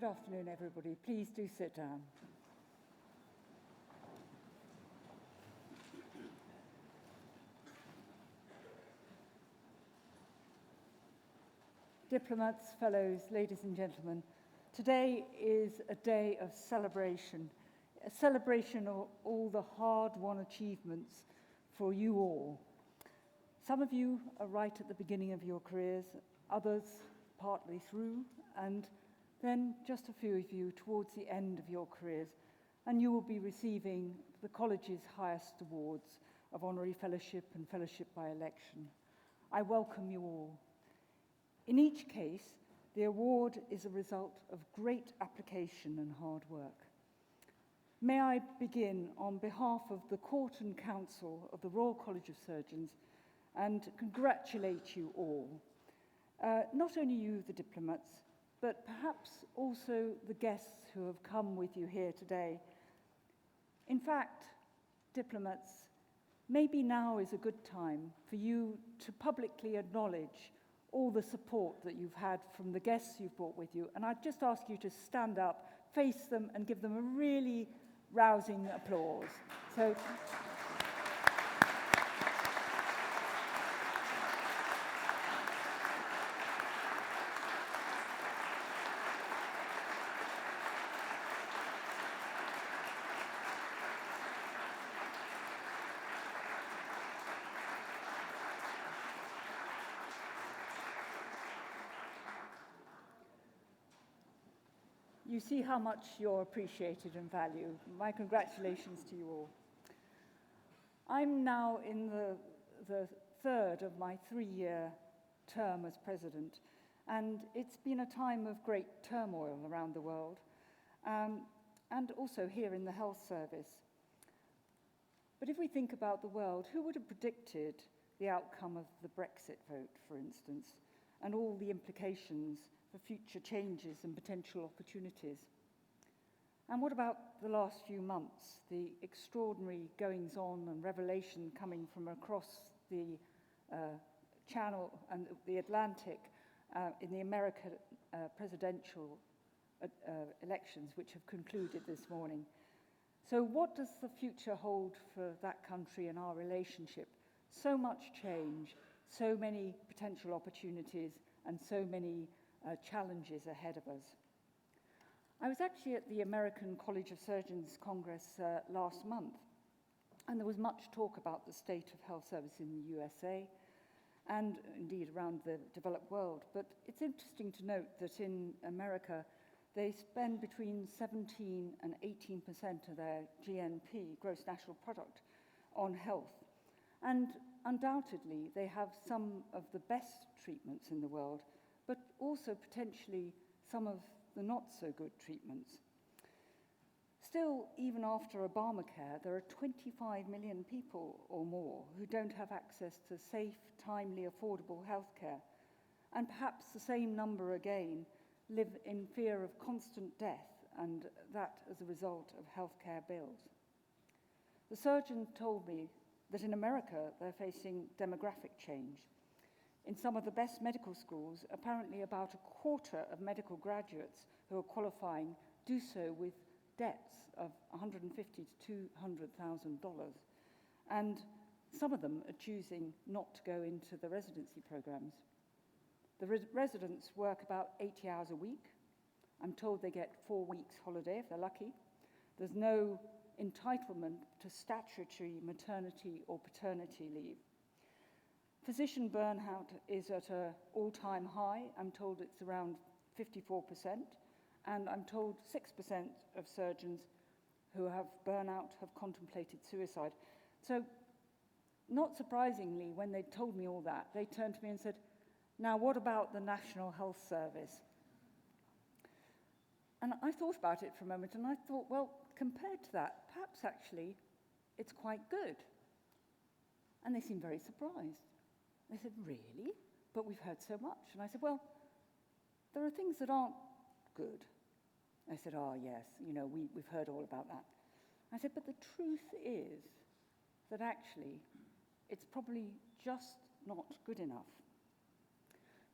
Good afternoon, everybody. Please do sit down. Diplomats, fellows, ladies and gentlemen, today is a day of celebration, a celebration of all the hard-won achievements for you all. Some of you are right at the beginning of your careers, others partly through, and then just a few of you towards the end of your careers, and you will be receiving the college's highest awards of honorary fellowship and fellowship by election. I welcome you all. In each case, the award is a result of great application and hard work. May I begin on behalf of the Court and Council of the Royal College of Surgeons and congratulate you all. Not only you, the diplomats, but perhaps also the guests who have come with you here today. In fact, diplomats, maybe now is a good time for you to publicly acknowledge all the support that you've had from the guests you've brought with you. And I'd just ask you to stand up, face them, and give them a really rousing applause. So. You see how much you're appreciated and valued. My congratulations to you all. I'm now in the third of my 3-year term as president, and it's been a time of great turmoil around the world, and also here in the health service. But if we think about the world, who would have predicted the outcome of the Brexit vote, for instance, and all the implications for future changes and potential opportunities? And what about the last few months, the extraordinary goings-on and revelation coming from across the Channel and the Atlantic in the American presidential elections, which have concluded this morning? So what does the future hold for that country and our relationship? So much change, so many potential opportunities, and so many challenges ahead of us. I was actually at the American College of Surgeons Congress last month, and there was much talk about the state of health service in the USA and indeed around the developed world. But it's interesting to note that in America, they spend between 17 and 18% of their GNP, gross national product, on health. And undoubtedly, they have some of the best treatments in the world, but also potentially some of the not-so-good treatments. Still, even after Obamacare, there are 25 million people or more who don't have access to safe, timely, affordable healthcare, and perhaps the same number again live in fear of constant death, and that as a result of healthcare bills. The surgeon told me that in America they're facing demographic change. In some of the best medical schools, apparently about a quarter of medical graduates who are qualifying do so with debts of $150,000 to $200,000. And some of them are choosing not to go into the residency programs. The residents work about 80 hours a week. I'm told they get 4 weeks holiday if they're lucky. There's no entitlement to statutory maternity or paternity leave. Physician burnout is at an all-time high. I'm told it's around 54%, and I'm told 6% of surgeons who have burnout have contemplated suicide. So, not surprisingly, when they told me all that, they turned to me and said, "Now, what about the National Health Service?" And I thought about it for a moment, and I thought, well, compared to that, perhaps actually it's quite good. And they seemed very surprised. They said, "Really? But we've heard so much." And I said, "Well, there are things that aren't good." They said, "Oh, yes, we've heard all about that." I said, "But the truth is that actually it's probably just not good enough."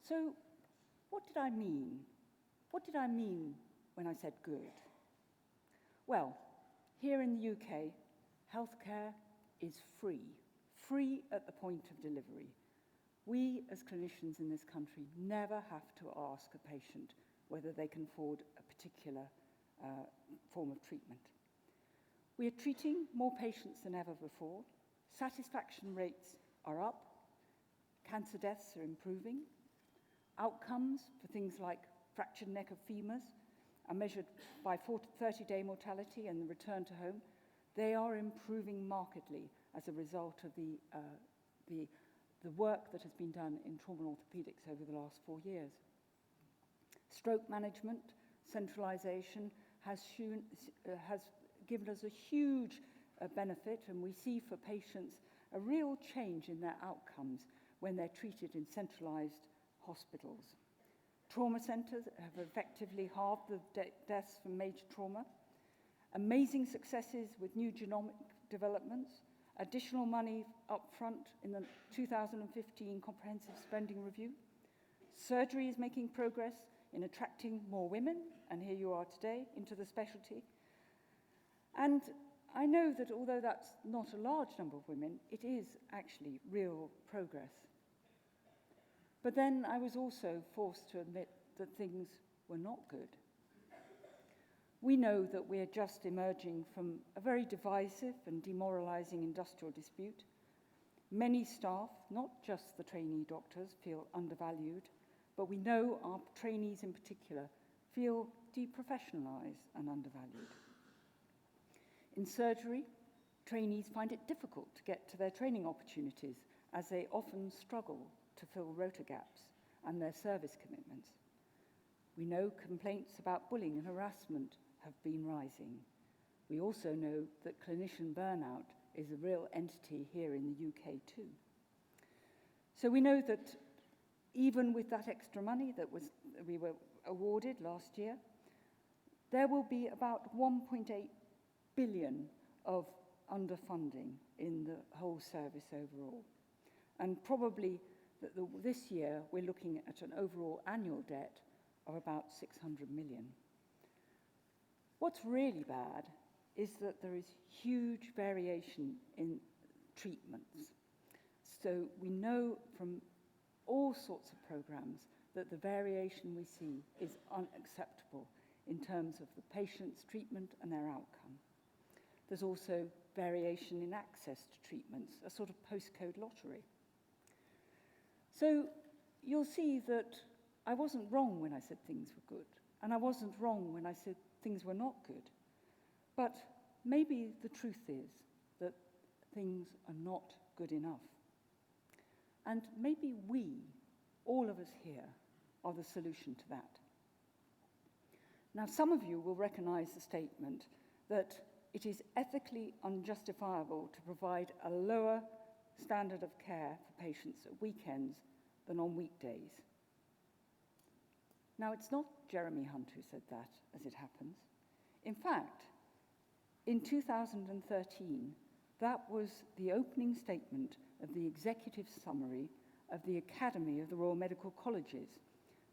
So what did I mean? What did I mean when I said good? Well, here in the UK, healthcare is free at the point of delivery. We, as clinicians in this country, never have to ask a patient whether they can afford a particular form of treatment. We are treating more patients than ever before. Satisfaction rates are up. Cancer deaths are improving. Outcomes for things like fractured neck of femurs are measured by 30-day mortality and the return to home. They are improving markedly as a result of the work that has been done in trauma and orthopedics over the last 4 years. Stroke management, centralisation has given us a huge benefit, and we see for patients a real change in their outcomes when they're treated in centralised hospitals. Trauma centres have effectively halved the deaths from major trauma. Amazing successes with new genomic developments, additional money up front in the 2015 Comprehensive Spending Review. Surgery is making progress in attracting more women, and here you are today, into the specialty. And I know that although that's not a large number of women, it is actually real progress. But then I was also forced to admit that things were not good. We know that we are just emerging from a very divisive and demoralising industrial dispute. Many staff, not just the trainee doctors, feel undervalued, but we know our trainees in particular feel deprofessionalised and undervalued. In surgery, trainees find it difficult to get to their training opportunities as they often struggle to fill rota gaps and their service commitments. We know complaints about bullying and harassment have been rising. We also know that clinician burnout is a real entity here in the UK too. So we know that even with that extra money that we were awarded last year, there will be about 1.8 billion of underfunding in the whole service overall. And probably this year we're looking at an overall annual debt of about 600 million. What's really bad is that there is huge variation in treatments. So we know from all sorts of programs that the variation we see is unacceptable in terms of the patient's treatment and their outcome. There's also variation in access to treatments, a sort of postcode lottery. So you'll see that I wasn't wrong when I said things were good, and I wasn't wrong when I said things were not good. But maybe the truth is that things are not good enough. And maybe we, all of us here, are the solution to that. Now, some of you will recognize the statement that it is ethically unjustifiable to provide a lower standard of care for patients at weekends than on weekdays. Now, it's not Jeremy Hunt who said that, as it happens. In fact, in 2013, that was the opening statement of the executive summary of the Academy of the Royal Medical Colleges,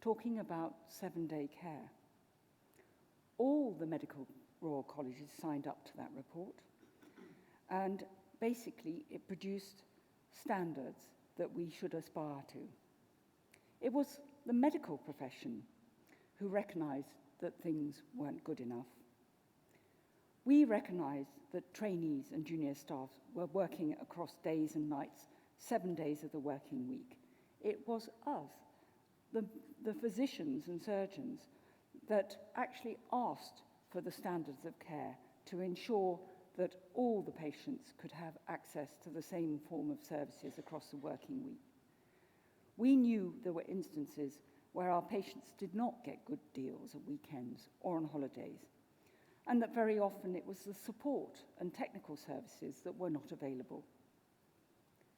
talking about 7-day care. All the medical Royal Colleges signed up to that report, and basically it produced standards that we should aspire to. It was the medical profession who recognised that things weren't good enough. We recognised that trainees and junior staff were working across days and nights, 7 days of the working week. It was us, the physicians and surgeons, that actually asked for the standards of care to ensure that all the patients could have access to the same form of services across the working week. We knew there were instances where our patients did not get good deals at weekends or on holidays, and that very often it was the support and technical services that were not available.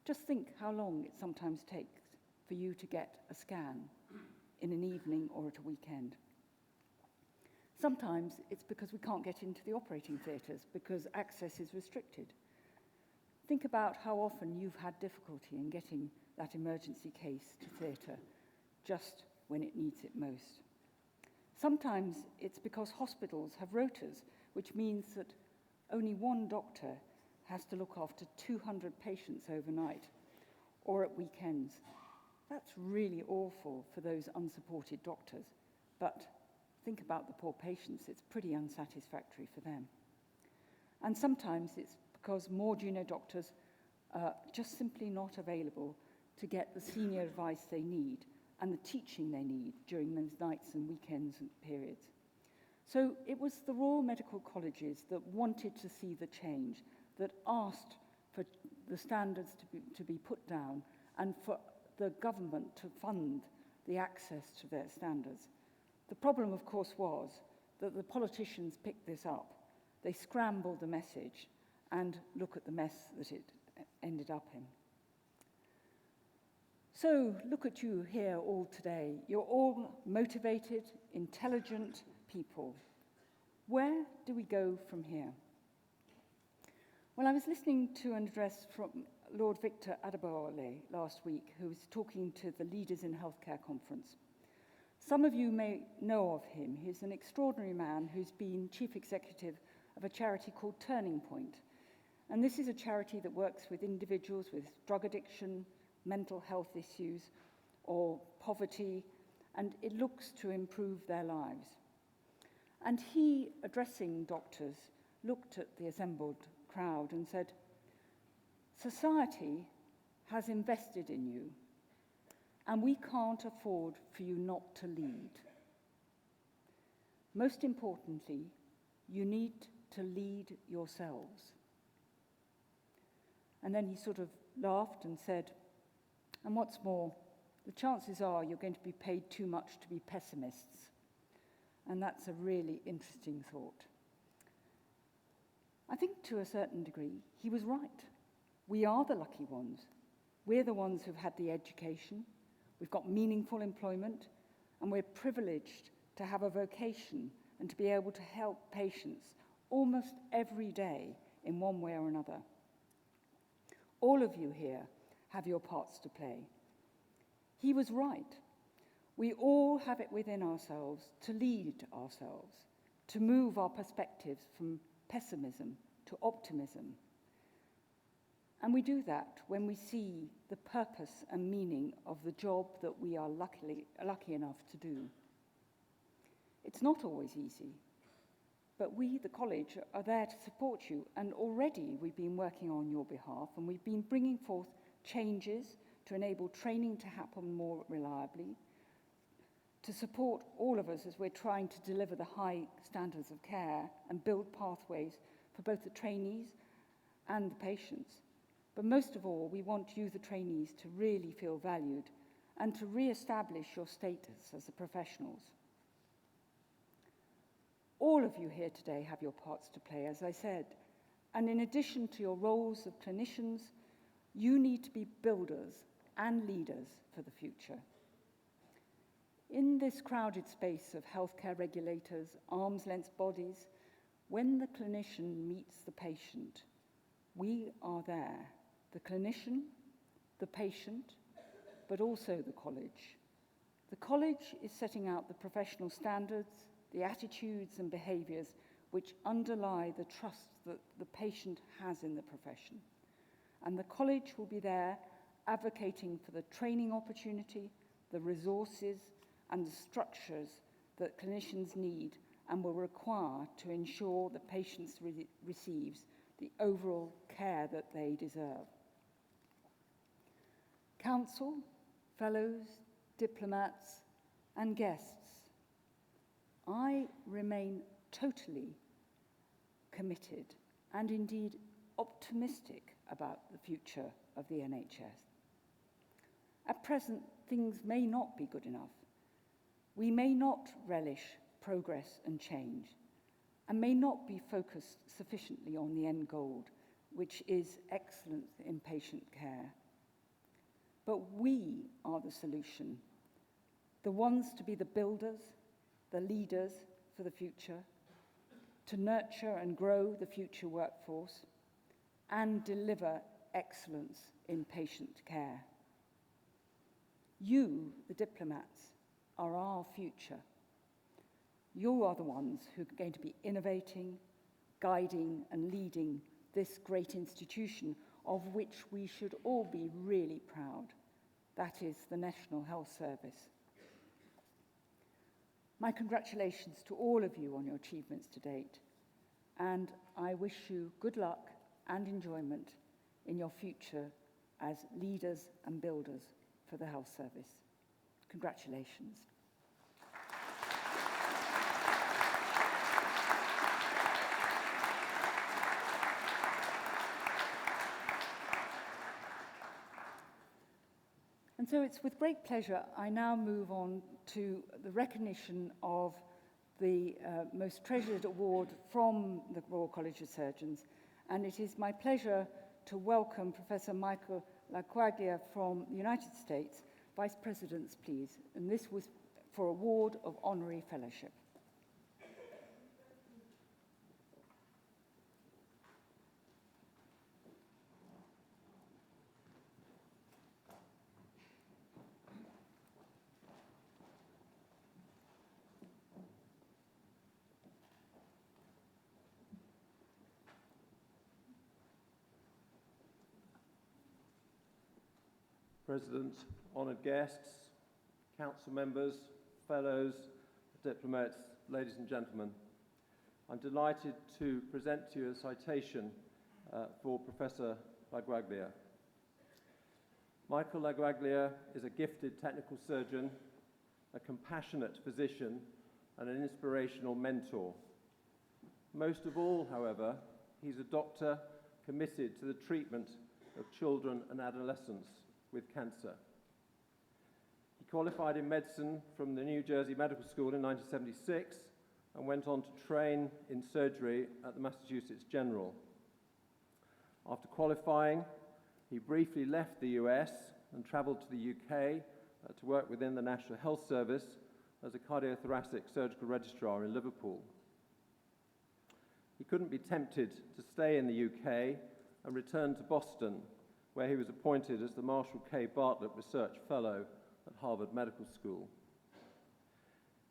Just think how long it sometimes takes for you to get a scan in an evening or at a weekend. Sometimes it's because we can't get into the operating theatres because access is restricted. Think about how often you've had difficulty in getting that emergency case to theatre just when it needs it most. Sometimes it's because hospitals have rotas, which means that only one doctor has to look after 200 patients overnight or at weekends. That's really awful for those unsupported doctors, but think about the poor patients, it's pretty unsatisfactory for them. And sometimes it's because more junior doctors are just simply not available to get the senior advice they need and the teaching they need during those nights and weekends and periods. So it was the Royal Medical Colleges that wanted to see the change, that asked for the standards to be put down and for the government to fund the access to their standards. The problem, of course, was that the politicians picked this up. They scrambled the message, and look at the mess that it ended up in. So look at you here all today. You're all motivated, intelligent people. Where do we go from here? Well, I was listening to an address from Lord Victor Adebowale last week, who was talking to the Leaders in Healthcare conference. Some of you may know of him. He's an extraordinary man who's been chief executive of a charity called Turning Point. And this is a charity that works with individuals with drug addiction, mental health issues, or poverty, and it looks to improve their lives. And he, addressing doctors, looked at the assembled crowd and said, "Society has invested in you, and we can't afford for you not to lead. Most importantly, you need to lead yourselves." And then he sort of laughed and said, "And what's more, the chances are you're going to be paid too much to be pessimists." And that's a really interesting thought. I think to a certain degree, he was right. We are the lucky ones. We're the ones who've had the education, we've got meaningful employment, and we're privileged to have a vocation and to be able to help patients almost every day in one way or another. All of you here have your parts to play. He was right. We all have it within ourselves to lead ourselves, to move our perspectives from pessimism to optimism. And we do that when we see the purpose and meaning of the job that we are lucky enough to do. It's not always easy, but we, the college, are there to support you, and already we've been working on your behalf, and we've been bringing forth changes to enable training to happen more reliably, to support all of us as we're trying to deliver the high standards of care and build pathways for both the trainees and the patients. But most of all, we want you, the trainees, to really feel valued and to re-establish your status as the professionals. All of you here today have your parts to play, as I said, and in addition to your roles of clinicians, you need to be builders and leaders for the future. In this crowded space of healthcare regulators, arm's-length bodies, when the clinician meets the patient, we are there, the clinician, the patient, but also the college. The college is setting out the professional standards, the attitudes and behaviours which underlie the trust that the patient has in the profession. And the college will be there advocating for the training opportunity, the resources and the structures that clinicians need and will require to ensure that patients receives the overall care that they deserve. Council, fellows, diplomats and guests, I remain totally committed and indeed optimistic about the future of the NHS. At present, things may not be good enough. We may not relish progress and change, and may not be focused sufficiently on the end goal, which is excellence in patient care. But we are the solution, the ones to be the builders, the leaders for the future, to nurture and grow the future workforce, and deliver excellence in patient care. You, the diplomats, are our future. You are the ones who are going to be innovating, guiding, and leading this great institution of which we should all be really proud. That is the National Health Service. My congratulations to all of you on your achievements to date, and I wish you good luck and enjoyment in your future as leaders and builders for the health service. Congratulations. And so it's with great pleasure I now move on to the recognition of the most treasured award from the Royal College of Surgeons. And it is my pleasure to welcome Professor Michael Laquaglia from the United States. Vice Presidents, please. And this was for award of honorary fellowship. President, honoured guests, council members, fellows, diplomats, ladies and gentlemen, I'm delighted to present to you a citation for Professor Laquaglia. Michael Laquaglia is a gifted technical surgeon, a compassionate physician, and an inspirational mentor. Most of all, however, he's a doctor committed to the treatment of children and adolescents with cancer. He qualified in medicine from the New Jersey Medical School in 1976 and went on to train in surgery at the Massachusetts General. After qualifying, he briefly left the US and traveled to the UK to work within the National Health Service as a cardiothoracic surgical registrar in Liverpool. He couldn't be tempted to stay in the UK and returned to Boston, where he was appointed as the Marshall K. Bartlett Research Fellow at Harvard Medical School.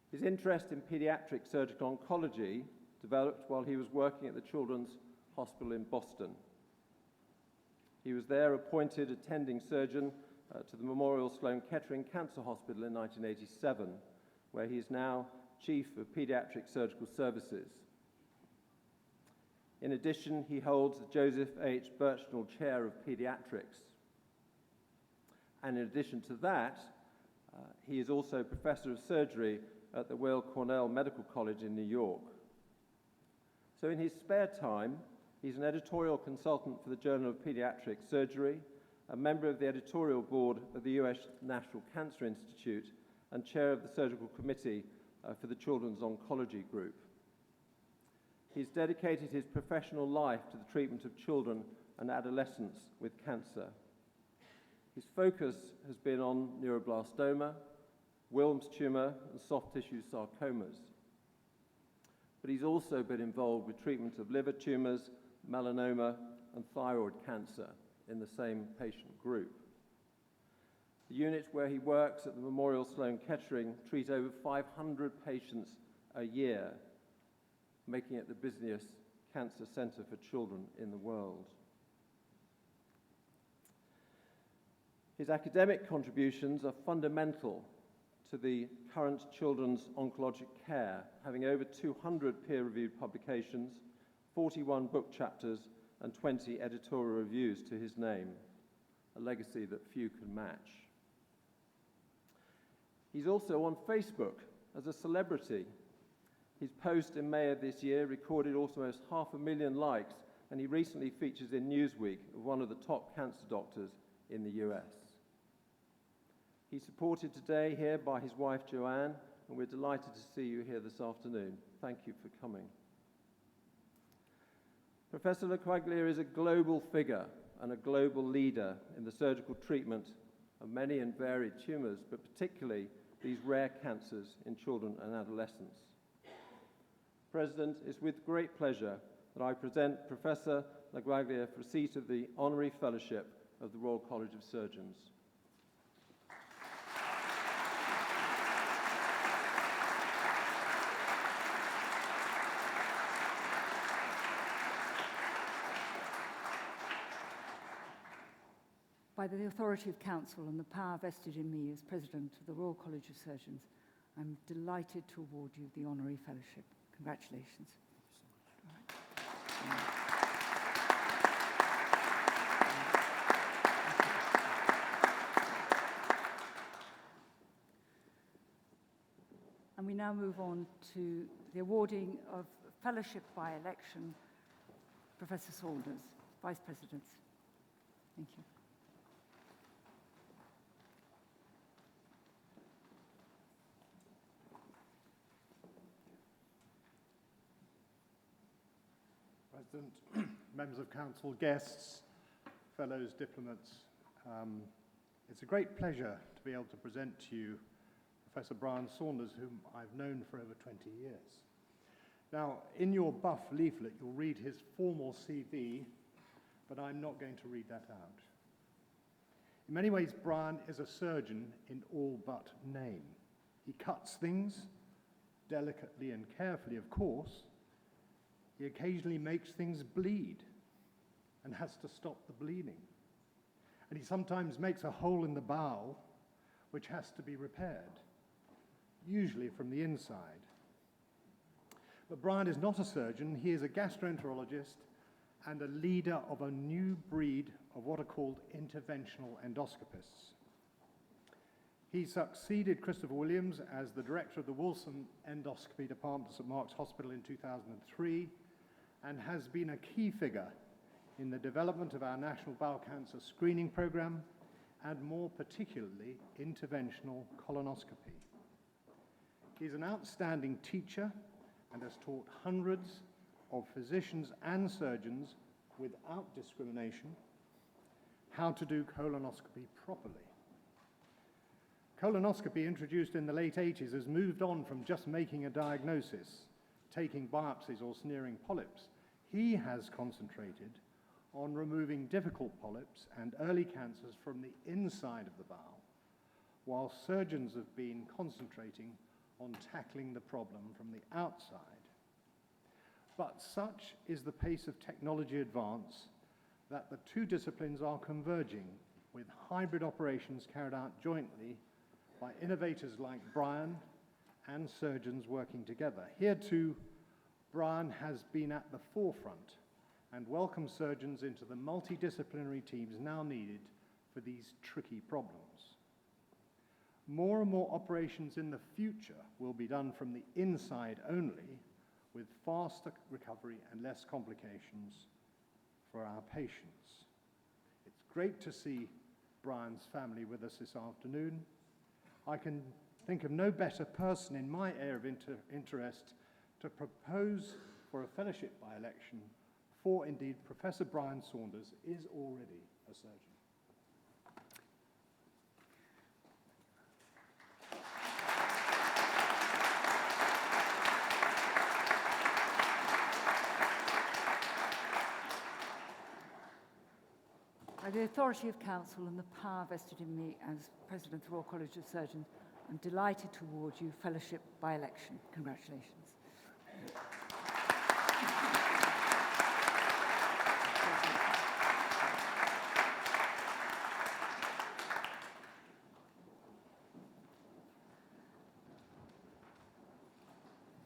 His interest in pediatric surgical oncology developed while he was working at the Children's Hospital in Boston. He was there appointed attending surgeon to the Memorial Sloan Kettering Cancer Hospital in 1987, where he is now Chief of Pediatric Surgical Services. In addition, he holds the Joseph H. Birchnall Chair of Pediatrics. And in addition to that, he is also Professor of Surgery at the Weill Cornell Medical College in New York. So in his spare time, he's an editorial consultant for the Journal of Pediatric Surgery, a member of the editorial board of the US National Cancer Institute, and chair of the Surgical Committee for the Children's Oncology Group. He's dedicated his professional life to the treatment of children and adolescents with cancer. His focus has been on neuroblastoma, Wilms tumor, and soft tissue sarcomas. But he's also been involved with treatment of liver tumors, melanoma, and thyroid cancer in the same patient group. The units where he works at the Memorial Sloan Kettering treat over 500 patients a year, making it the busiest cancer centre for children in the world. His academic contributions are fundamental to the current children's oncologic care, having over 200 peer-reviewed publications, 41 book chapters, and 20 editorial reviews to his name, a legacy that few can match. He's also on Facebook as a celebrity. His post in May of this year recorded almost 500,000 likes, and he recently features in Newsweek as one of the top cancer doctors in the US. He's supported today here by his wife Joanne, and we're delighted to see you here this afternoon. Thank you for coming. Professor Laquaglia is a global figure and a global leader in the surgical treatment of many and varied tumors, but particularly these rare cancers in children and adolescents. President, it's with great pleasure that I present Professor Laquaglia for receipt of the Honorary Fellowship of the Royal College of Surgeons. By the authority of Council and the power vested in me as President of the Royal College of Surgeons, I'm delighted to award you the Honorary Fellowship. Congratulations. And we now move on to the awarding of Fellowship by election. Professor Saunders, Vice President. Thank you. President, members of Council, guests, fellows, diplomats, it's a great pleasure to be able to present to you Professor Brian Saunders, whom I've known for over 20 years. Now, in your buff leaflet, you'll read his formal CV, but I'm not going to read that out. In many ways, Brian is a surgeon in all but name. He cuts things, delicately and carefully, of course. He occasionally makes things bleed and has to stop the bleeding. And he sometimes makes a hole in the bowel which has to be repaired, usually from the inside. But Brian is not a surgeon. He is a gastroenterologist and a leader of a new breed of what are called interventional endoscopists. He succeeded Christopher Williams as the director of the Wilson Endoscopy Department at St Mark's Hospital in 2003 and has been a key figure in the development of our National Bowel Cancer Screening Programme and more particularly interventional colonoscopy. He's an outstanding teacher and has taught hundreds of physicians and surgeons without discrimination how to do colonoscopy properly. Colonoscopy, introduced in the late 80s, has moved on from just making a diagnosis, taking biopsies or smearing polyps. He has concentrated on removing difficult polyps and early cancers from the inside of the bowel, while surgeons have been concentrating on tackling the problem from the outside. But such is the pace of technology advance that the two disciplines are converging, with hybrid operations carried out jointly by innovators like Brian and surgeons working together. Here too, Brian has been at the forefront and welcomed surgeons into the multidisciplinary teams now needed for these tricky problems. More and more operations in the future will be done from the inside only, with faster recovery and less complications for our patients. It's great to see Brian's family with us this afternoon. I can think of no better person in my area of interest to propose for a fellowship by election, for indeed Professor Brian Saunders is already a surgeon. By the authority of Council and the power vested in me as President of the Royal College of Surgeons, I'm delighted to award you Fellowship by election. Congratulations.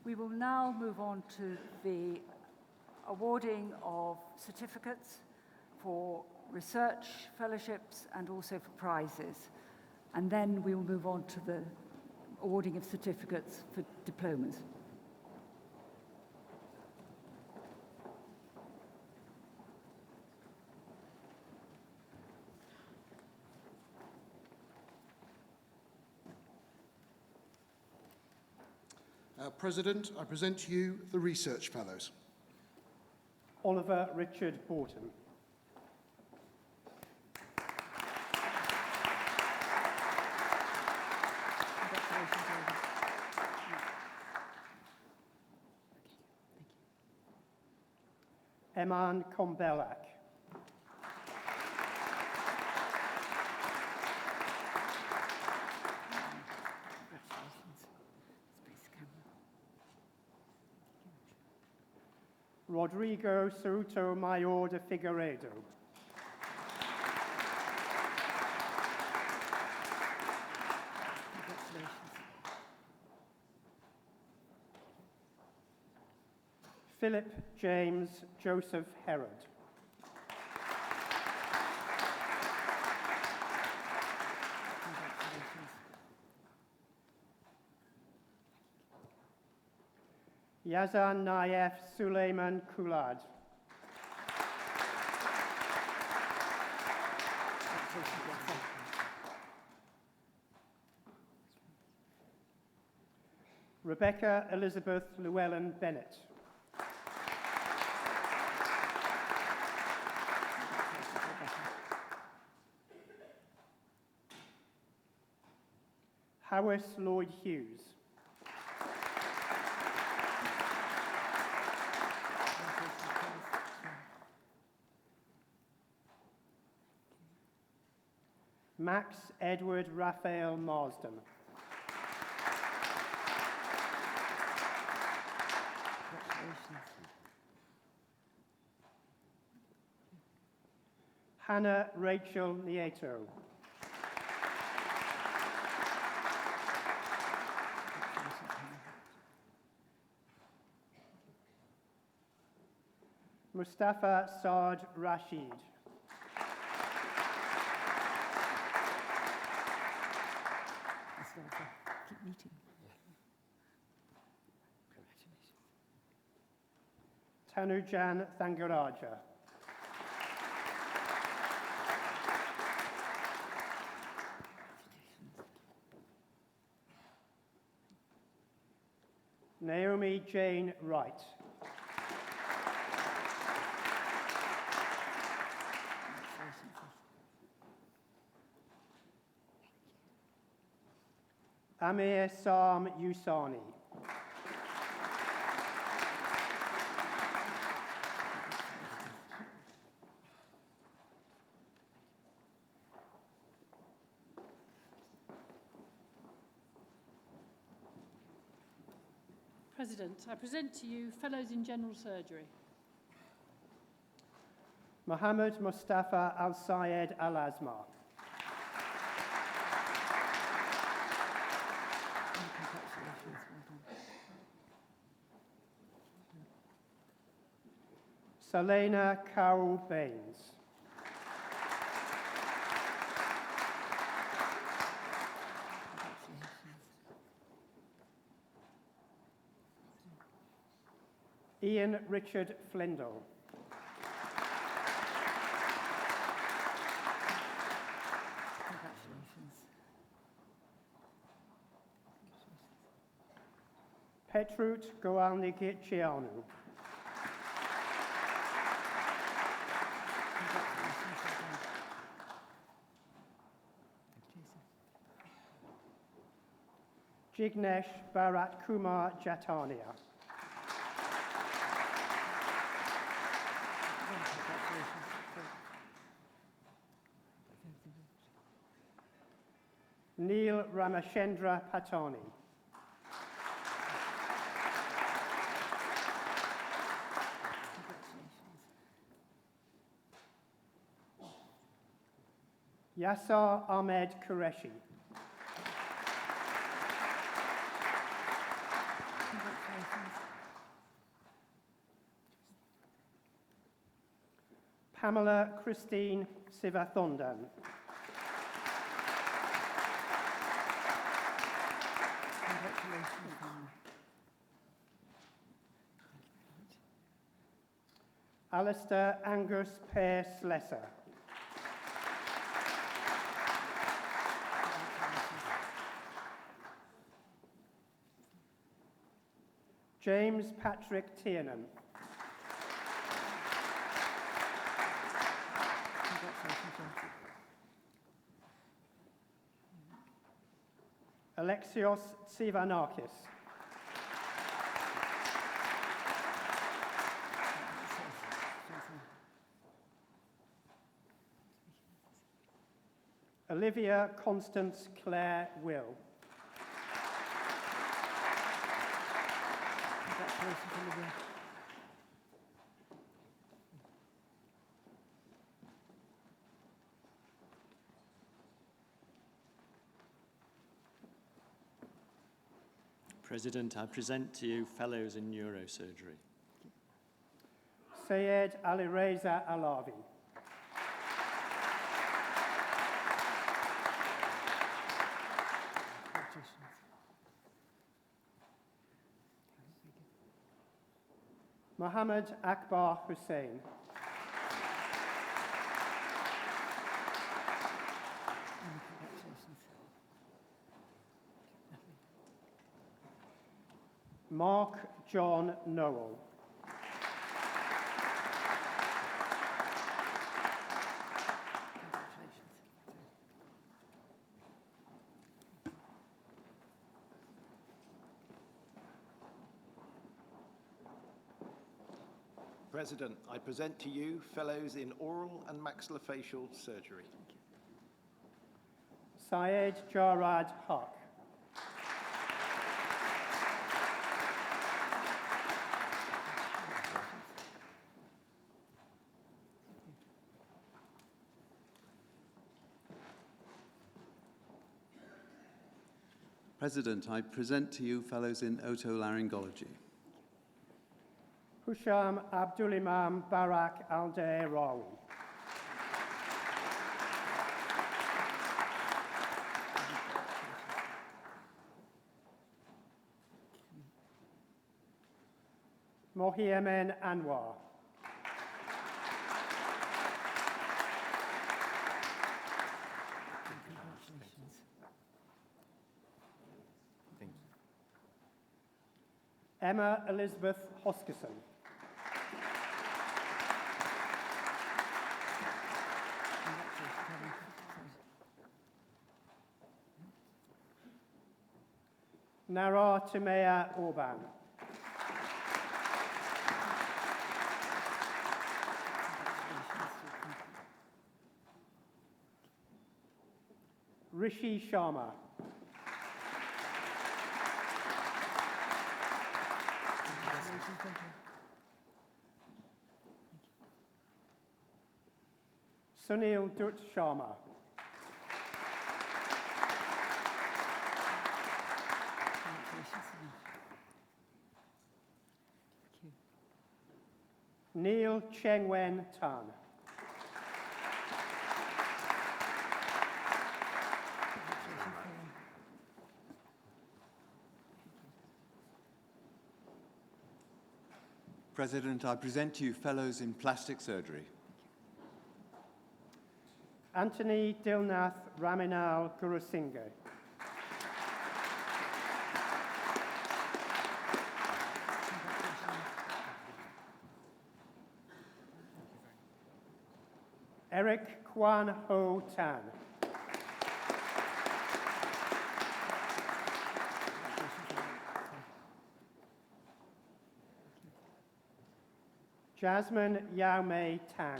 We will now move on to the awarding of certificates for research fellowships and also for prizes. And then we will move on to the awarding of certificates for diplomas. President, I present to you the Research Fellows. Oliver Richard Borton. Eman Kombelak. Rodrigo Sotomayor de Figueiredo. Philip James Joseph Herod. Yazan Naif Suleiman Kulad. Rebecca Elizabeth Llewellyn Bennett. Howis Lloyd Hughes. Max Edward Raphael Marsden. Hannah Rachel Nieto. Mustafa Saad Rashid. Keep meeting. Tanujan Thangaraja. Naomi Jane Wright. Amir Sam Usani. President, I present to you Fellows in General Surgery. Mohammed Mustafa Al-Sayed Al-Azmar. Selena Carol Baines. Ian Richard Flindle. Petrut Goalnicianu. Jignesh Bharat Kumar Jatania. Neil Ramachandra Patani. Yassar Ahmed Qureshi. Pamela Christine Sivathondan. Alistair Angus Pear Slesser. James Patrick Tiernan. Alexios Tsivanakis. Olivia Constance Claire Will. Congratulations, Olivia. President, I present to you Fellows in Neurosurgery. Syed Ali Reza Alavi. Mohammed Akbar Hussain. Mark John Noel. President, I present to you fellows in oral and maxillofacial surgery. Syed Jarrad Haq. President, I present to you fellows in otolaryngology. Husham Abdul Imam Barak Al-Day Rawi. Mohiemen Anwar. Emma Elizabeth Hoskisson. Nara Tumea Orban. Rishi Sharma. Sunil Dutt Sharma. Neil Chengwen Tan. President, I present to you fellows in plastic surgery. Anthony Dilnath Raminal Gurusinghe. Eric Kwan Ho Tan. Jasmine Yao Mei Tang.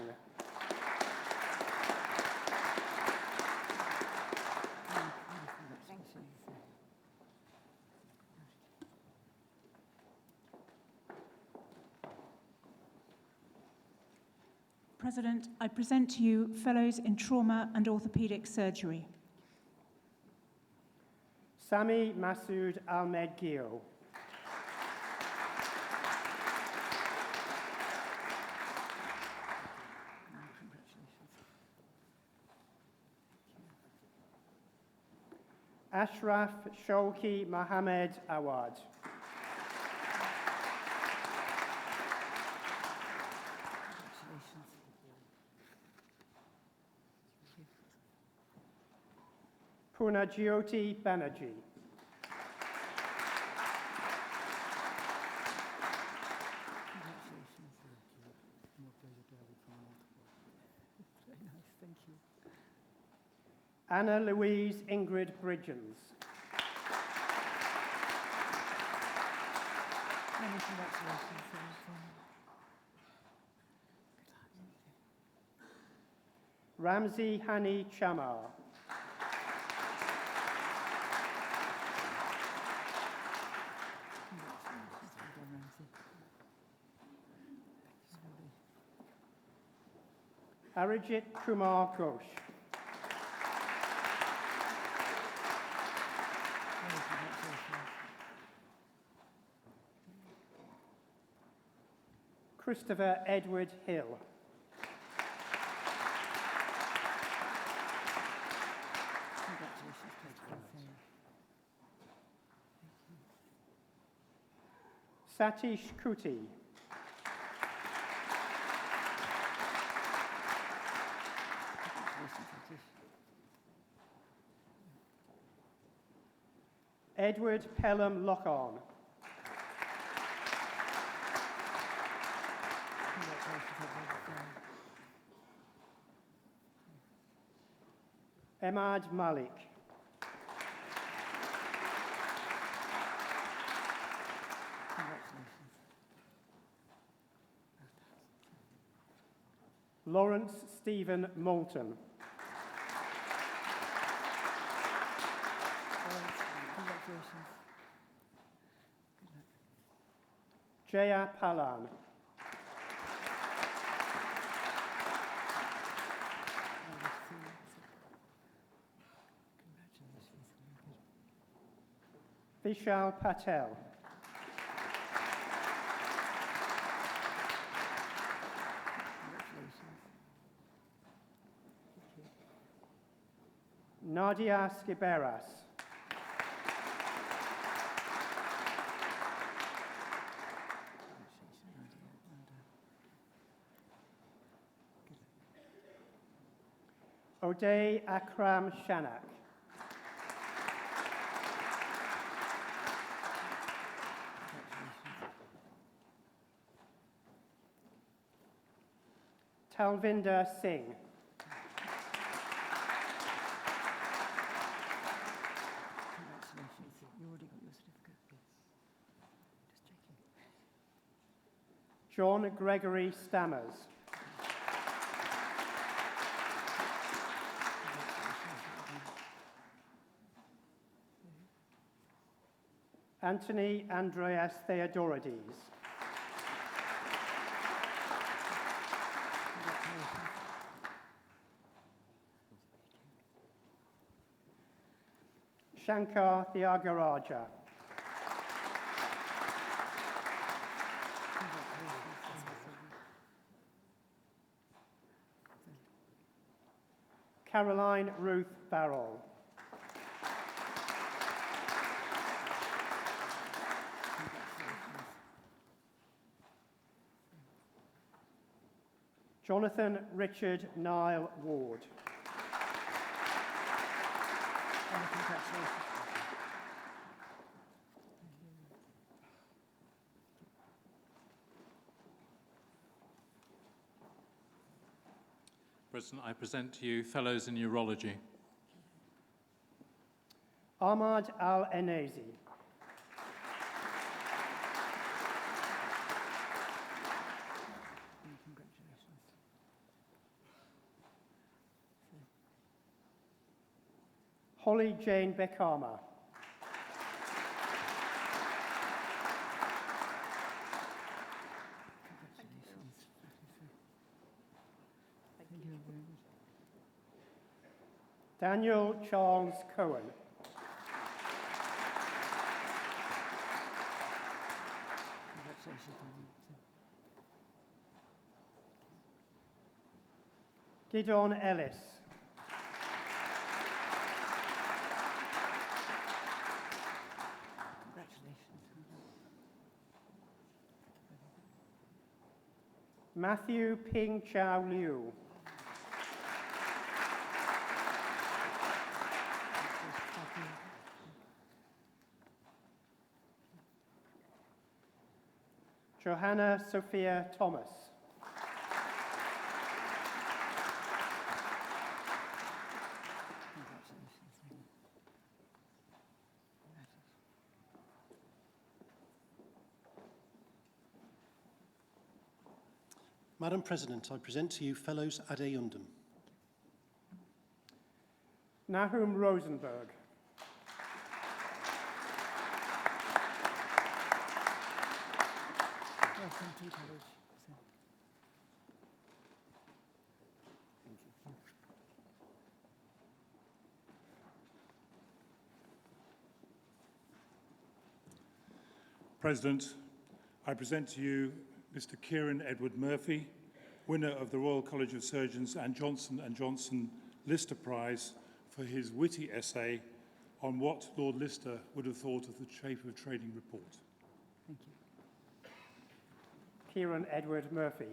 President, I present to you fellows in trauma and orthopedic surgery. Sami Masood Ahmed Gil. Ashraf Shouki Mohammed Awad. Punajyoti Banerjee. Anna Louise Ingrid Bridgens. Many congratulations. Ramzi Hani Chamar. Arijit Kumar Ghosh. Christopher Edward Hill. Satish Kuti. Edward Pelham Lochon. Emad Malik. Lawrence Stephen Moulton. Jaya Palan. Vishal Patel. Nadia Skiberas. Oday Akram Shanak. Talvinder Singh. John Gregory Stammers. Anthony Andreas Theodorides. Shankar Tyagaraja. Caroline Ruth Farrell. Jonathan Richard Nile Ward. President, I present to you Fellows in Urology. Ahmad Al-Enazi. Holly Jane Bekama. Daniel Charles Cohen. Gideon Ellis. Matthew Ping Chow Liu. Johanna Sophia Thomas. Madam President, I present to you Fellows ad eundem. Nahum Rosenberg. President, I present to you Mr. Kieran Edward Murphy, winner of the Royal College of Surgeons and Johnson & Johnson Lister Prize for his witty essay on what Lord Lister would have thought of the Shape of Trading report. Thank you. Kieran Edward Murphy.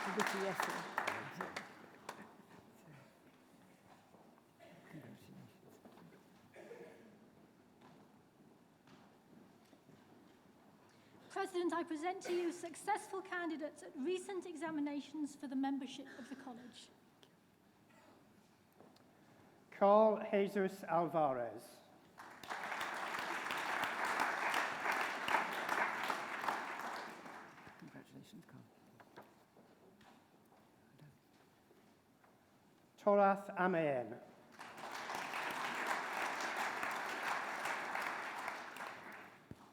A witty essay. Congratulations. President, I present to you successful candidates at recent examinations for the membership of the college. Carl Jesus Alvarez. Congratulations, Carl. Torath Amayen.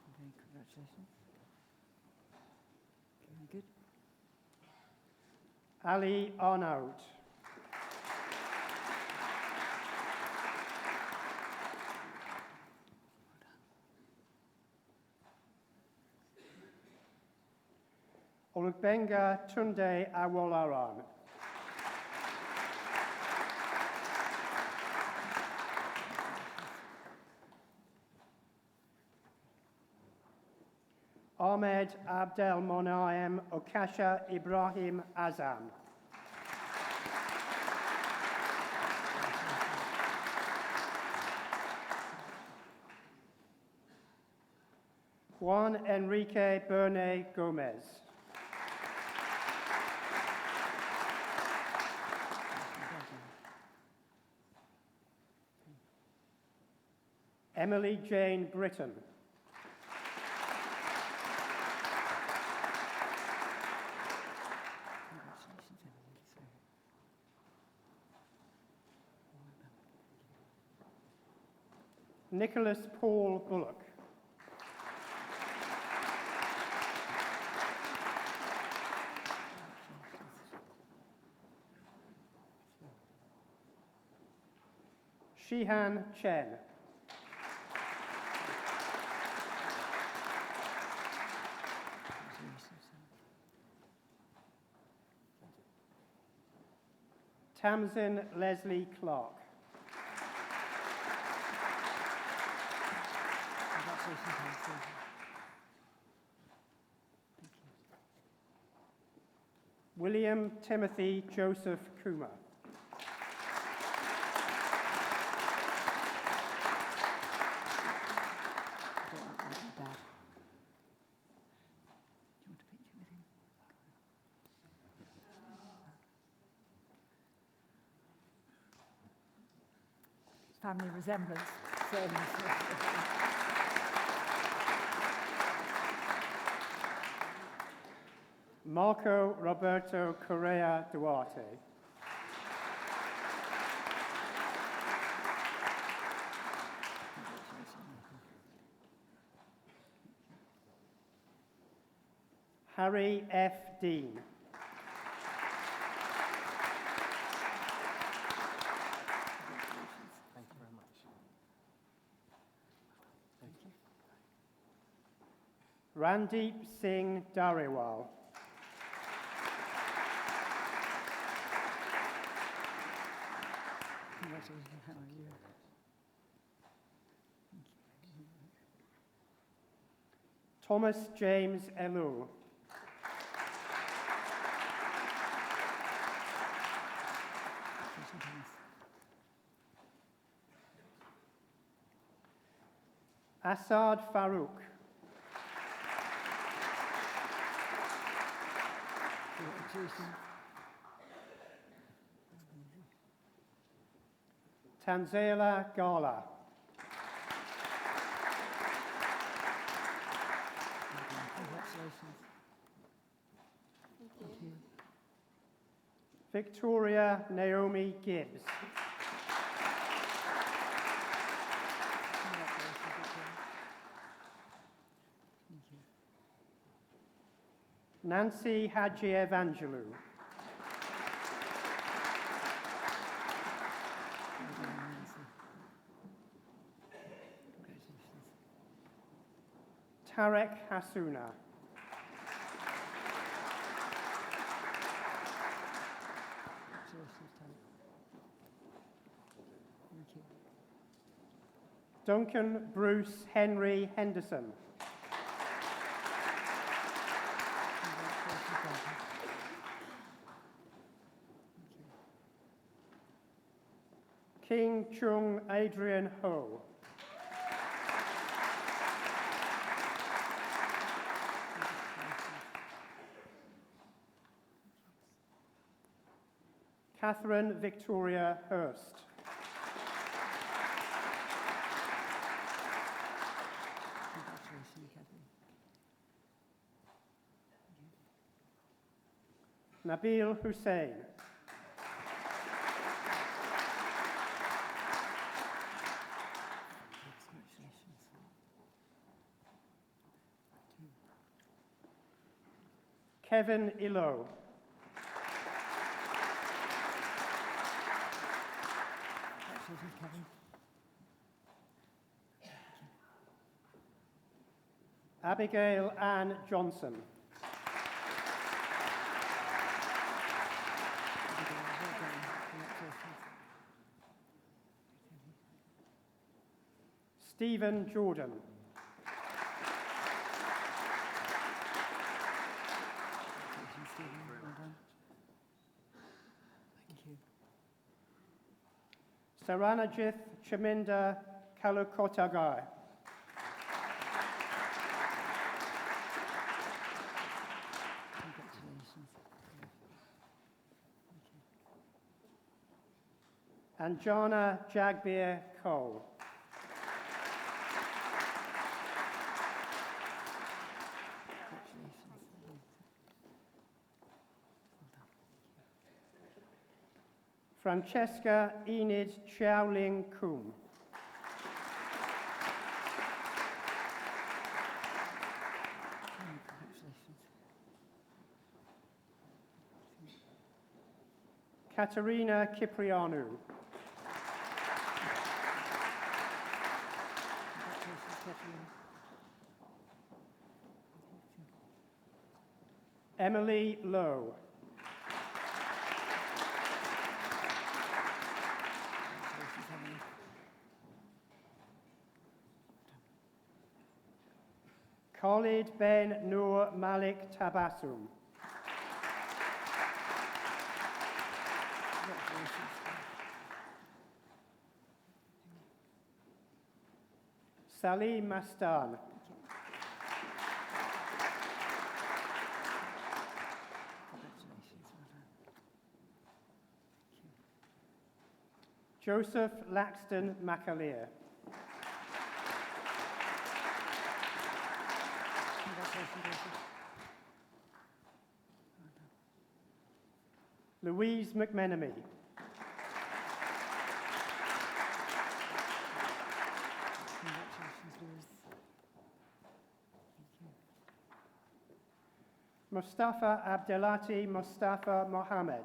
Okay, congratulations. Very good. Ali Arnaut. Olugbenga Tunde Awolaran. Ahmed Abdel Monaim Okasha Ibrahim Azam. Juan Enrique Berne Gomez. Emily Jane Britton. Nicholas Paul Bullock. Shihan Chen. Tamsin Leslie Clark. William Timothy Joseph Kuma. Family resemblance. Marco Roberto Correa Duarte. Harry F. Dean. Thank you very much. Thank you. Randeep Singh Dariwal. Congratulations. How are you? Thomas James Elu. Assad Farouk. Tanzela Gala. Congratulations. Thank you. Victoria Naomi Gibbs. Nancy Hadji Evangelou. Tarek Hassouna. Duncan Bruce Henry Henderson. King Chung Adrian Ho. Catherine Victoria Hurst. Nabil Hussain. Kevin Illo. Abigail Ann Johnson. Stephen Jordan. Saranajith Chaminda Kalukotagai. Anjana Jagbir Cole. Francesca Enid Xiaoling Kum. Katerina Kiprianou. Emily Lowe. Khalid Ben Noor Malik Tabassum. Salim Mastan. Joseph Laxton McAleer. Louise McMenemy. Mustafa Abdelati Mustafa Mohammed.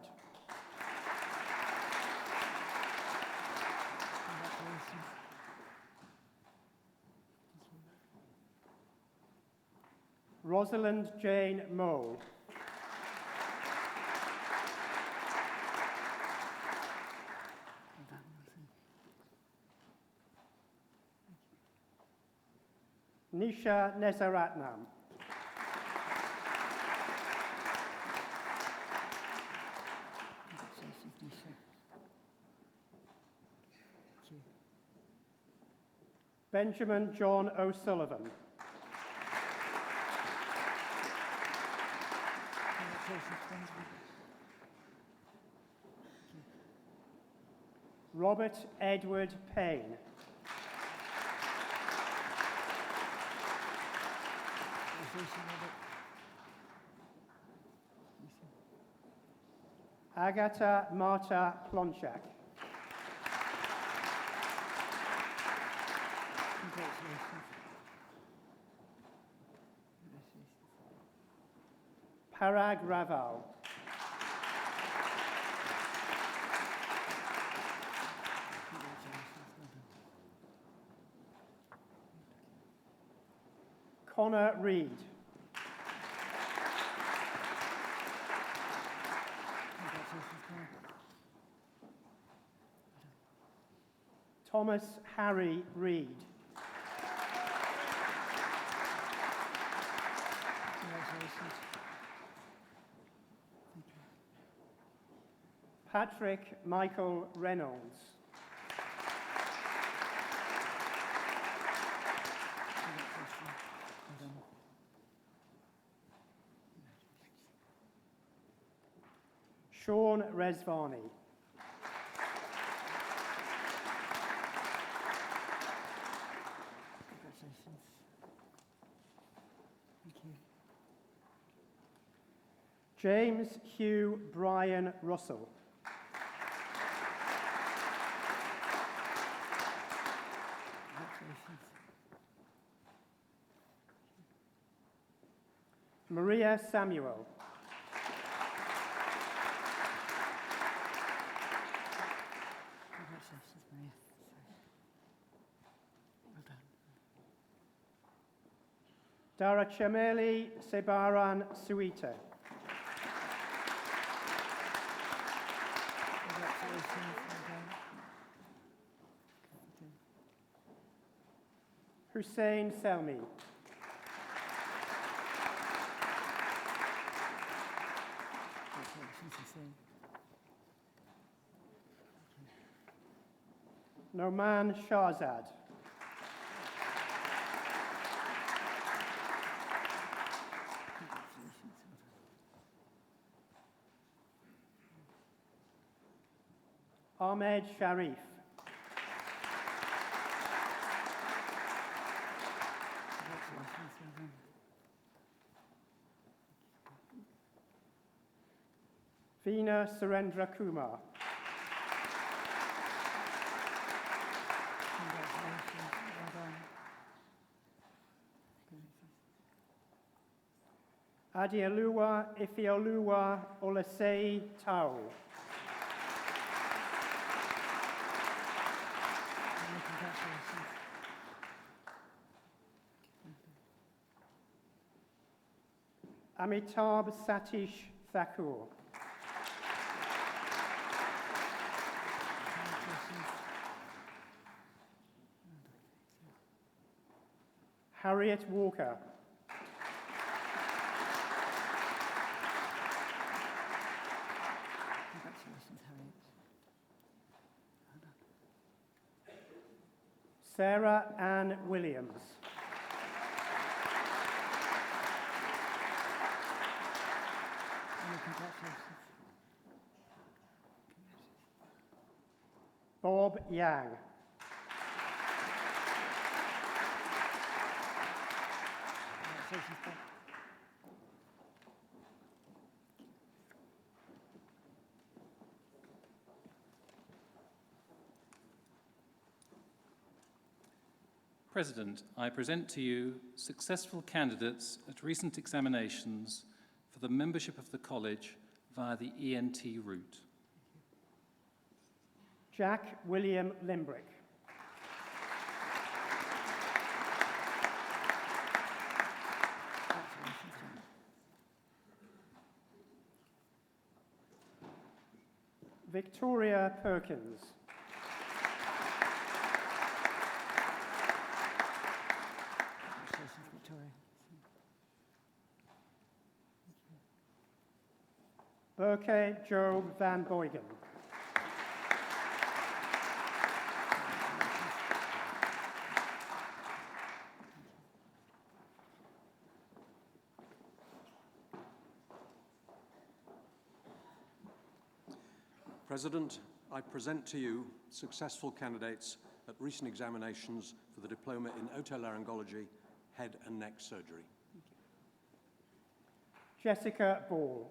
Rosalind Jane Mole. Nisha Nesaratnam. Benjamin John O'Sullivan. Robert Edward Payne. Agatha Marta Plonchak. Parag Raval. Connor Reid. Thomas Harry Reid. Patrick Michael Reynolds. Sean Rezvani. James Hugh Brian Russell. Maria Samuel. Darachameli Sebaran Suite. Hussein Selmi. Noman Shahzad. Ahmed Sharif. Veena Surendra Kumar. Adioluwa Ifioluwa Olasei Tau. Amitabh Satish Thakur. Harriet Walker. Sarah Ann Williams. Bob Yang. President, I present to you successful candidates at recent examinations for the membership of the College via the ENT route. Jack William Limbrick. Victoria Perkins. Burke Job Van Boygen. President, I present to you successful candidates at recent examinations for the diploma in otolaryngology, head and neck surgery. Jessica Ball.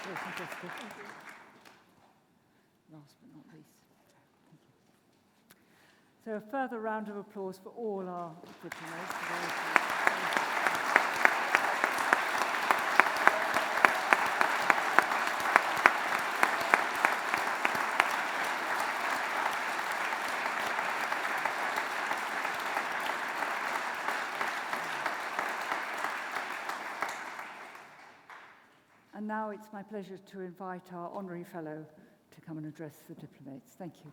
Congratulations, Jessica. Last but not least. Thank you. So a further round of applause for all our diplomas today. And now it's my pleasure to invite our honorary fellow to come and address the diplomates. Thank you.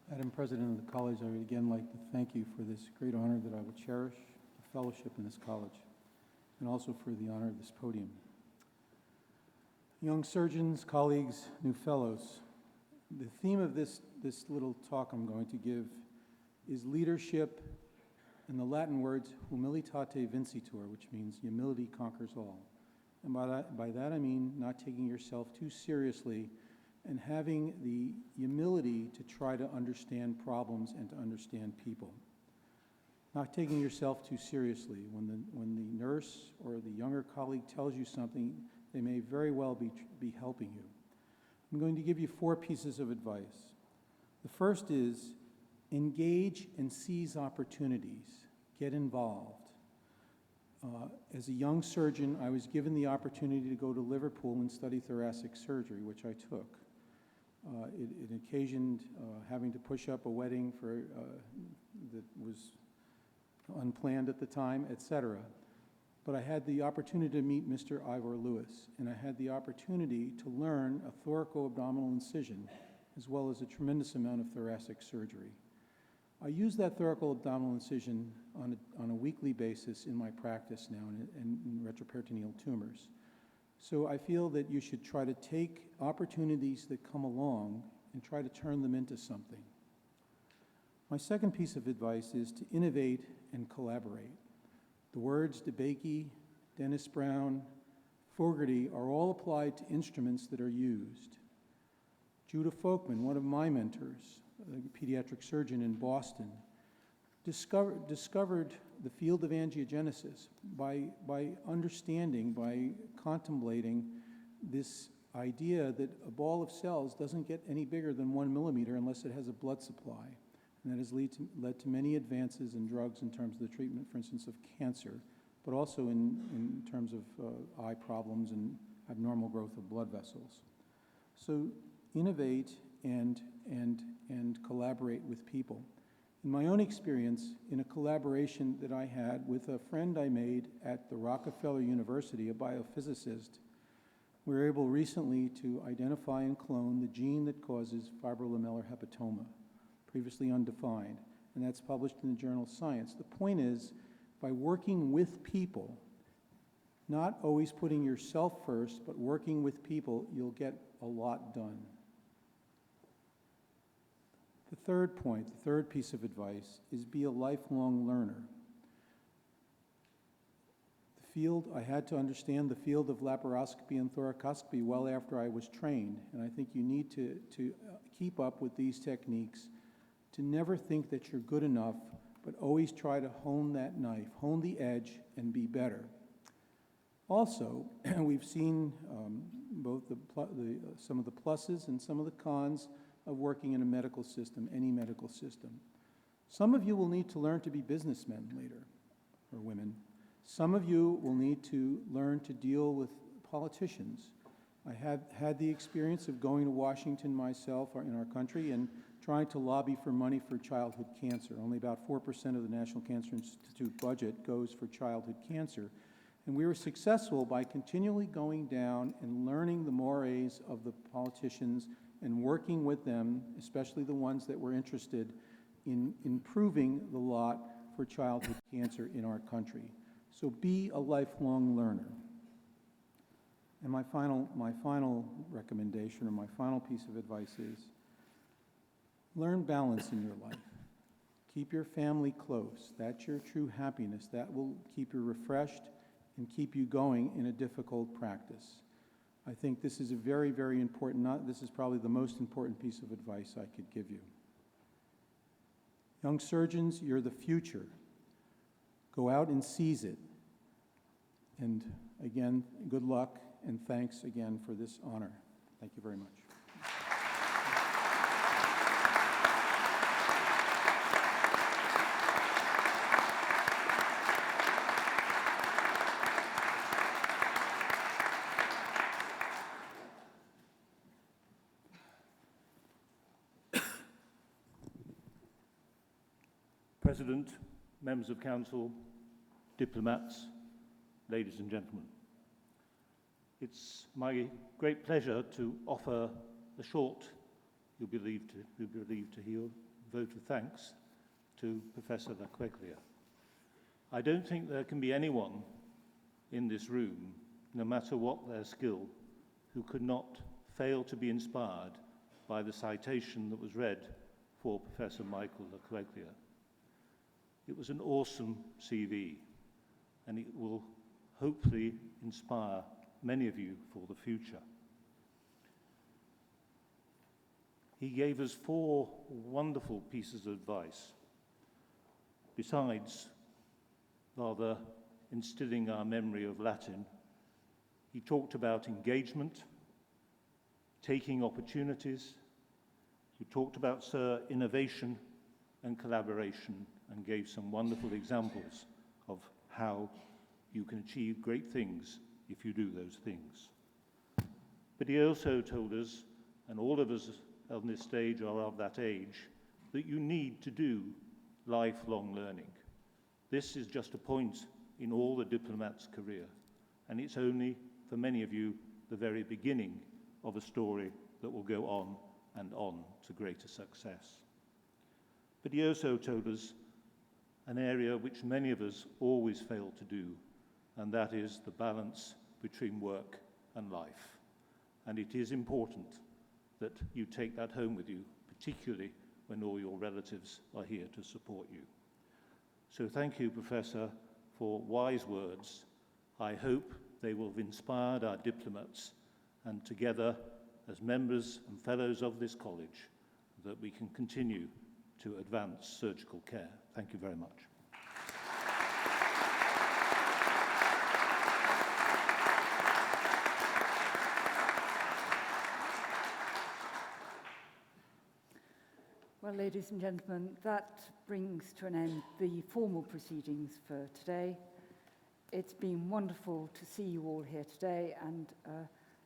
Madam President of the College, I would again like to thank you for this great honor that I will cherish, the fellowship in this college, and also for the honor of this podium. Young surgeons, colleagues, new fellows, the theme of this little talk I'm going to give is leadership, in the Latin words humilitate vincitur, which means humility conquers all. And by that I mean not taking yourself too seriously and having the humility to try to understand problems and to understand people. Not taking yourself too seriously. When the nurse or the younger colleague tells you something, they may very well be helping you. I'm going to give you 4 pieces of advice. The first is engage and seize opportunities. Get involved. As a young surgeon, I was given the opportunity to go to Liverpool and study thoracic surgery, which I took. It occasioned having to push up a wedding that was unplanned at the time, etc. But I had the opportunity to meet Mr. Ivor Lewis, and I had the opportunity to learn a thoraco-abdominal incision, as well as a tremendous amount of thoracic surgery. I use that thoraco-abdominal incision on a weekly basis in my practice now in retroperitoneal tumors. So I feel that you should try to take opportunities that come along and try to turn them into something. My second piece of advice is to innovate and collaborate. The words DeBakey, Dennis Brown, Fogarty are all applied to instruments that are used. Judah Folkman, one of my mentors, a pediatric surgeon in Boston, discovered the field of angiogenesis by understanding, by contemplating this idea that a ball of cells doesn't get any bigger than 1 millimeter unless it has a blood supply. And that has led to many advances in drugs in terms of the treatment, for instance, of cancer, but also in terms of eye problems and abnormal growth of blood vessels. So innovate and collaborate with people. In my own experience, in a collaboration that I had with a friend I made at the Rockefeller University, a biophysicist, we were able recently to identify and clone the gene that causes fibrolamellar hepatoma, previously undefined, and that's published in the journal Science. The point is, by working with people, not always putting yourself first, but working with people, you'll get a lot done. The third point, the third piece of advice, is be a lifelong learner. I had to understand the field of laparoscopy and thoracoscopy well after I was trained, and I think you need to keep up with these techniques, to never think that you're good enough, but always try to hone that knife, hone the edge, and be better. Also, we've seen both some of the pluses and some of the cons of working in a medical system, any medical system. Some of you will need to learn to be businessmen later, or women. Some of you will need to learn to deal with politicians. I have had the experience of going to Washington myself in our country and trying to lobby for money for childhood cancer. Only about 4% of the National Cancer Institute budget goes for childhood cancer. And we were successful by continually going down and learning the mores of the politicians and working with them, especially the ones that were interested in improving the lot for childhood cancer in our country. So be a lifelong learner. And my final recommendation, or my final piece of advice is, learn balance in your life. Keep your family close. That's your true happiness. That will keep you refreshed and keep you going in a difficult practice. I think this is a very, very important, this is probably the most important piece of advice I could give you. Young surgeons, you're the future. Go out and seize it. And again, good luck, and thanks again for this honor. Thank you very much. President, members of Council, diplomats, ladies and gentlemen. It's my great pleasure to offer a short, you'll be relieved to hear, vote of thanks to Professor Laqueglia. I don't think there can be anyone in this room, no matter what their skill, who could not fail to be inspired by the citation that was read for Professor Michael Laqueglia. It was an awesome CV, and it will hopefully inspire many of you for the future. He gave us 4 wonderful pieces of advice. Besides rather instilling our memory of Latin, he talked about engagement, taking opportunities. He talked about, sir, innovation and collaboration, and gave some wonderful examples of how you can achieve great things if you do those things. But he also told us, and all of us on this stage are of that age, that you need to do lifelong learning. This is just a point in all the diplomat's career, and it's only, for many of you, the very beginning of a story that will go on and on to greater success. But he also told us an area which many of us always fail to do, and that is the balance between work and life. And it is important that you take that home with you, particularly when all your relatives are here to support you. So thank you, Professor, for wise words. I hope they will have inspired our diplomats, and together, as members and fellows of this college, that we can continue to advance surgical care. Thank you very much. Well, ladies and gentlemen, that brings to an end the formal proceedings for today. It's been wonderful to see you all here today, and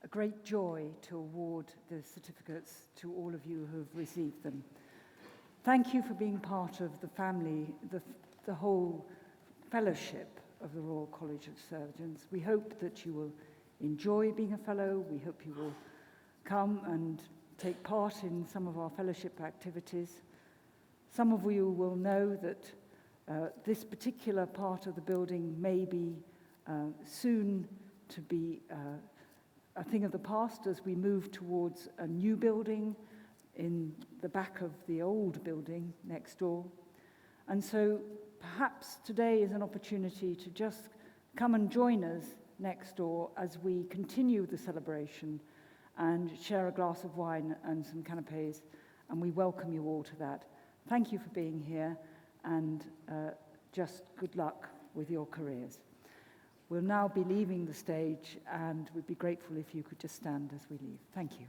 a great joy to award the certificates to all of you who have received them. Thank you for being part of the family, the whole fellowship of the Royal College of Surgeons. We hope that you will enjoy being a fellow. We hope you will come and take part in some of our fellowship activities. Some of you will know that this particular part of the building may be soon to be a thing of the past as we move towards a new building in the back of the old building next door. And so perhaps today is an opportunity to just come and join us next door as we continue the celebration and share a glass of wine and some canapés, and we welcome you all to that. Thank you for being here, and just good luck with your careers. We'll now be leaving the stage, and we'd be grateful if you could just stand as we leave. Thank you.